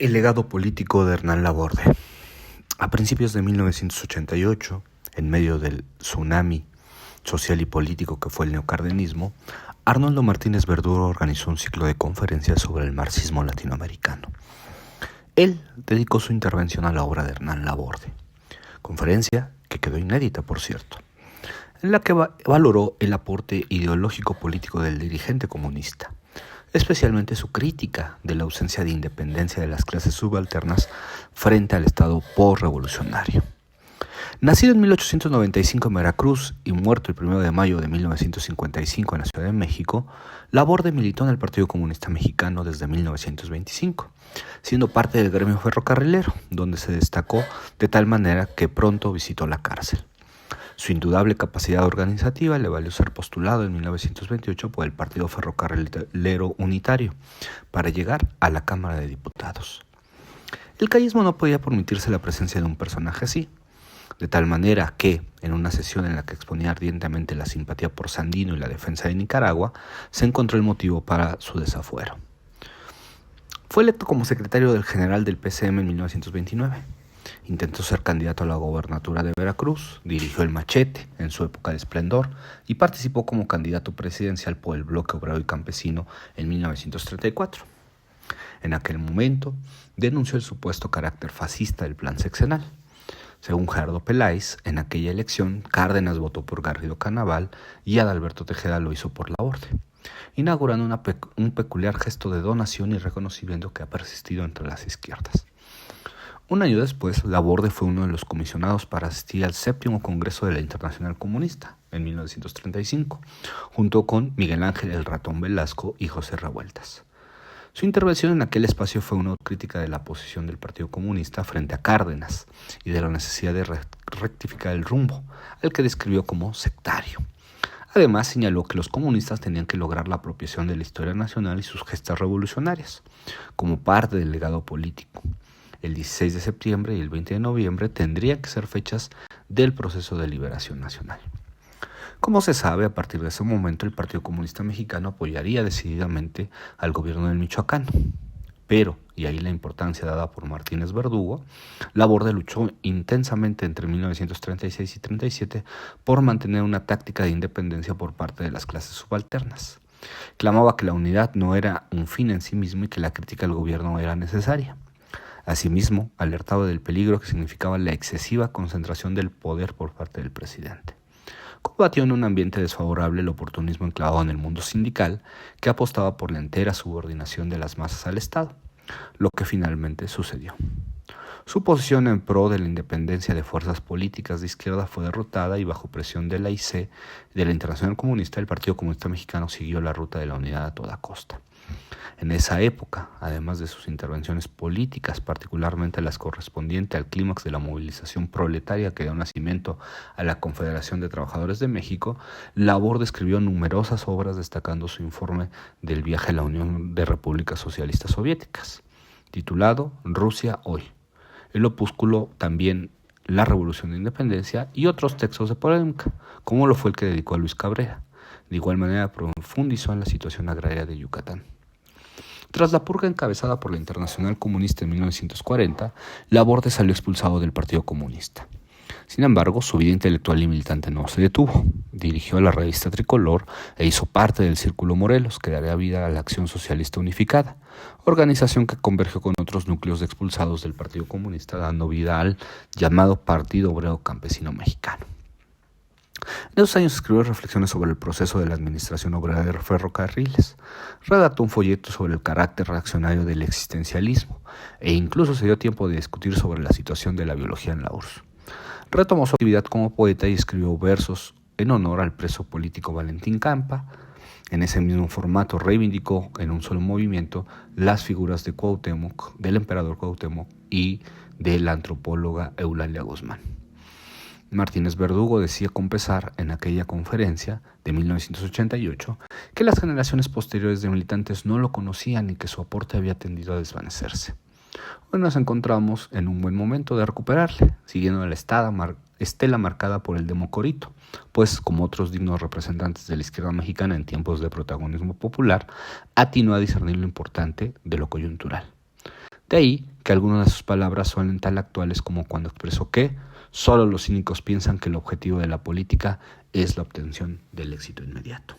El legado político de Hernán Laborde. A principios de 1988, en medio del tsunami social y político que fue el neocardenismo, Arnoldo Martínez Verdugo organizó un ciclo de conferencias sobre el marxismo latinoamericano. Él dedicó su intervención a la obra de Hernán Laborde, conferencia que quedó inédita, por cierto, en la que valoró el aporte ideológico político del dirigente comunista, especialmente su crítica de la ausencia de independencia de las clases subalternas frente al Estado postrevolucionario. Nacido en 1895 en Veracruz y muerto el 1 de mayo de 1955 en la Ciudad de México, Laborde militó en el Partido Comunista Mexicano desde 1925, siendo parte del gremio ferrocarrilero, donde se destacó de tal manera que pronto visitó la cárcel. Su indudable capacidad organizativa le valió ser postulado en 1928 por el Partido Ferrocarrilero Unitario para llegar a la Cámara de Diputados. El callismo no podía permitirse la presencia de un personaje así, de tal manera que, en una sesión en la que exponía ardientemente la simpatía por Sandino y la defensa de Nicaragua, se encontró el motivo para su desafuero. Fue electo como secretario del general del PCM en 1929. Intentó ser candidato a la gobernatura de Veracruz, dirigió el Machete en su época de esplendor y participó como candidato presidencial por el Bloque Obrero y Campesino en 1934. En aquel momento, denunció el supuesto carácter fascista del plan sexenal. Según Gerardo Peláez, en aquella elección, Cárdenas votó por Garrido Canaval y Adalberto Tejeda lo hizo por Laborde, inaugurando un peculiar gesto de donación y reconocimiento que ha persistido entre las izquierdas. Un año después, Laborde fue uno de los comisionados para asistir al 7º Congreso de la Internacional Comunista, en 1935, junto con Miguel Ángel El Ratón Velasco y José Revueltas. Su intervención en aquel espacio fue una crítica de la posición del Partido Comunista frente a Cárdenas y de la necesidad de rectificar el rumbo, al que describió como sectario. Además, señaló que los comunistas tenían que lograr la apropiación de la historia nacional y sus gestas revolucionarias, como parte del legado político. El 16 de septiembre y el 20 de noviembre tendrían que ser fechas del proceso de liberación nacional. Como se sabe, a partir de ese momento el Partido Comunista Mexicano apoyaría decididamente al gobierno del Michoacán. Pero, y ahí la importancia dada por Martínez Verdugo, Laborde luchó intensamente entre 1936 y 37 por mantener una táctica de independencia por parte de las clases subalternas. Clamaba que la unidad no era un fin en sí mismo y que la crítica al gobierno era necesaria. Asimismo, alertaba del peligro que significaba la excesiva concentración del poder por parte del presidente. Combatió en un ambiente desfavorable el oportunismo enclavado en el mundo sindical, que apostaba por la entera subordinación de las masas al Estado, lo que finalmente sucedió. Su posición en pro de la independencia de fuerzas políticas de izquierda fue derrotada y bajo presión de la IC, de la Internacional Comunista, el Partido Comunista Mexicano siguió la ruta de la unidad a toda costa. En esa época, además de sus intervenciones políticas, particularmente las correspondientes al clímax de la movilización proletaria que dio nacimiento a la Confederación de Trabajadores de México, Laborde escribió numerosas obras destacando su informe del viaje a la Unión de Repúblicas Socialistas Soviéticas, titulado Rusia hoy, el opúsculo también La Revolución de Independencia y otros textos de polémica, como lo fue el que dedicó a Luis Cabrera. De igual manera profundizó en la situación agraria de Yucatán. Tras la purga encabezada por la Internacional Comunista en 1940, Laborde salió expulsado del Partido Comunista. Sin embargo, su vida intelectual y militante no se detuvo. Dirigió la revista Tricolor e hizo parte del Círculo Morelos, que daría vida a la Acción Socialista Unificada, organización que convergió con otros núcleos de expulsados del Partido Comunista, dando vida al llamado Partido Obrero Campesino Mexicano. En esos años escribió reflexiones sobre el proceso de la administración obrera de ferrocarriles, redactó un folleto sobre el carácter reaccionario del existencialismo e incluso se dio tiempo de discutir sobre la situación de la biología en la URSS. Retomó su actividad como poeta y escribió versos en honor al preso político Valentín Campa. En ese mismo formato reivindicó en un solo movimiento las figuras de Cuauhtémoc, del emperador Cuauhtémoc y de la antropóloga Eulalia Guzmán. Martínez Verdugo decía con pesar en aquella conferencia de 1988 que las generaciones posteriores de militantes no lo conocían y que su aporte había tendido a desvanecerse. Hoy nos encontramos en un buen momento de recuperarle, siguiendo la estela marcada por el Democorito, pues como otros dignos representantes de la izquierda mexicana en tiempos de protagonismo popular, atinó a discernir lo importante de lo coyuntural. De ahí que algunas de sus palabras suenen tan actuales como cuando expresó que solo los cínicos piensan que el objetivo de la política es la obtención del éxito inmediato.